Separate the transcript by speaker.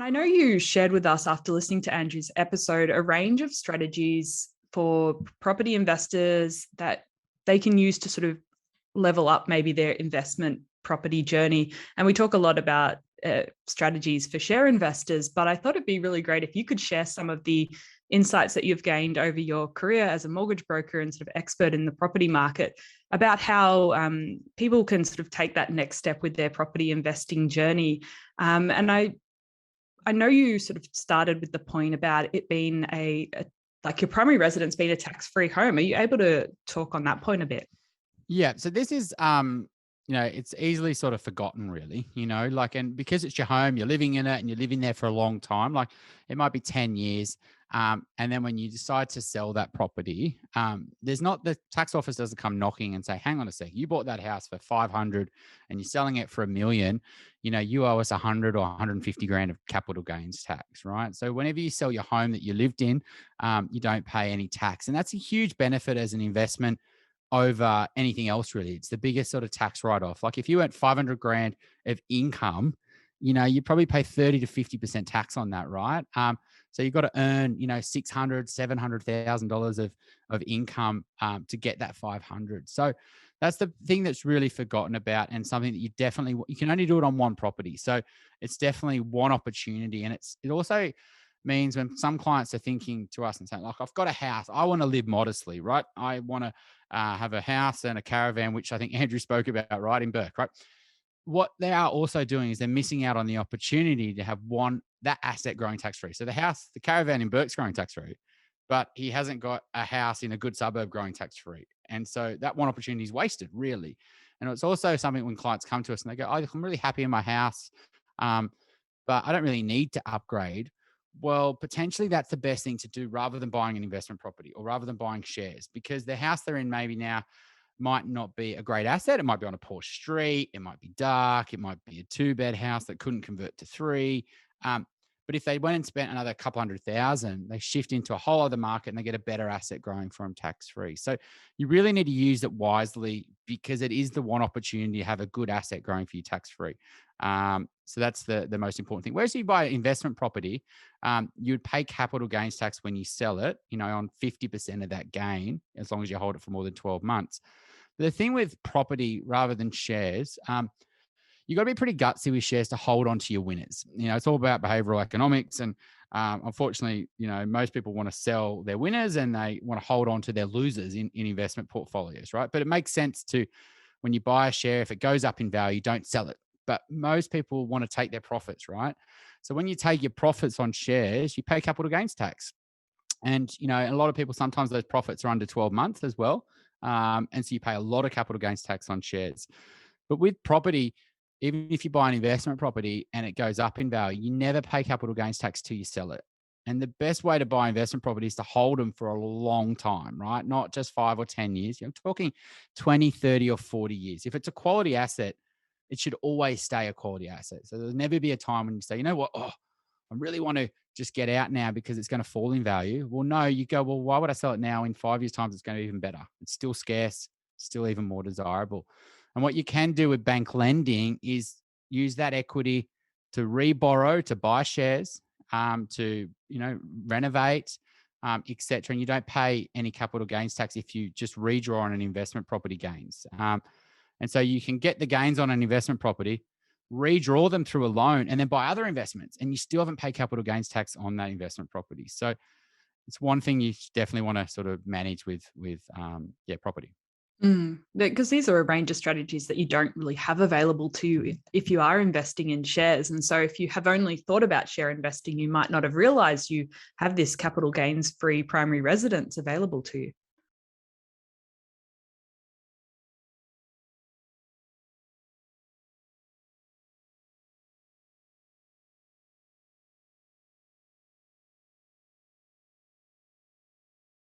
Speaker 1: I know you shared with us after listening to Andrew's episode a range of strategies for property investors that they can use to sort of level up maybe their investment property journey. And we talk a lot about strategies for share investors, but I thought it'd be really great if you could share some of the insights that you've gained over your career as a mortgage broker and sort of expert in the property market about how people can sort of take that next step with their property investing journey. And I know you sort of started with the point about it being like your primary residence being a tax-free home. Are you able to talk on that point a bit?
Speaker 2: Yeah. So this is, it's easily sort of forgotten really, and because it's your home, you're living in it and you're living there for a long time, like it might be 10 years. And then when you decide to sell that property, the tax office doesn't come knocking and say, hang on a sec, you bought that house for 500 and you're selling it for $1 million, you owe us 100 or 150 grand of capital gains tax, right? So whenever you sell your home that you lived in, you don't pay any tax. And that's a huge benefit as an investment over anything else, really. It's the biggest sort of tax write-off. Like if you earned 500 grand of income, you probably pay 30 to 50% tax on that, right? So you've got to earn, $600,000, $700,000 of income to get that 500. So that's the thing that's really forgotten about, and something that you can only do it on one property. So it's definitely one opportunity. And it also means when some clients are thinking to us and saying, like, I've got a house, I want to live modestly, right? I want to have a house and a caravan, which I think Andrew spoke about, right, in Burke, right? What they are also doing is they're missing out on the opportunity to have that asset growing tax-free. So the caravan in Burke's growing tax-free, but he hasn't got a house in a good suburb growing tax-free. And so that one opportunity is wasted, really. And it's also something when clients come to us and they go, oh, I'm really happy in my house, but I don't really need to upgrade. Well, potentially that's the best thing to do rather than buying an investment property or rather than buying shares, because the house they're in maybe now might not be a great asset. It might be on a poor street. It might be dark. It might be a 2-bed house that couldn't convert to 3. But if they went and spent another couple $100,000, they shift into a whole other market and they get a better asset growing for them tax-free. So you really need to use it wisely, because it is the one opportunity to have a good asset growing for you tax-free. So that's the most important thing. Whereas you buy investment property, you would pay capital gains tax when you sell it, on 50% of that gain, as long as you hold it for more than 12 months. But the thing with property rather than shares, you got to be pretty gutsy with shares to hold on to your winners. It's all about behavioral economics. And unfortunately, most people want to sell their winners and they want to hold on to their losers in investment portfolios, right? But it makes sense when you buy a share, if it goes up in value, don't sell it. But most people want to take their profits, right? So when you take your profits on shares, you pay capital gains tax. And, a lot of people, sometimes those profits are under 12 months as well. And so you pay a lot of capital gains tax on shares. But with property, even if you buy an investment property and it goes up in value, you never pay capital gains tax till you sell it. And the best way to buy investment property is to hold them for a long time, right? Not just 5 or 10 years. You're talking 20, 30 or 40 years. If it's a quality asset, it should always stay a quality asset. So there'll never be a time when you say, you know what, I really want to just get out now because it's going to fall in value. Well, no, you go, well, why would I sell it now? In 5 years' time, it's going to be even better. It's still scarce, still even more desirable. And what you can do with bank lending is use that equity to reborrow, to buy shares, to, renovate, et cetera. And you don't pay any capital gains tax if you just redraw on an investment property gains. And so you can get the gains on an investment property, redraw them through a loan, and then buy other investments, and you still haven't paid capital gains tax on that investment property. So it's one thing you definitely want to sort of manage with property.
Speaker 1: Because these are a range of strategies that you don't really have available to you if you are investing in shares. And so if you have only thought about share investing, you might not have realized you have this capital gains free primary residence available to you.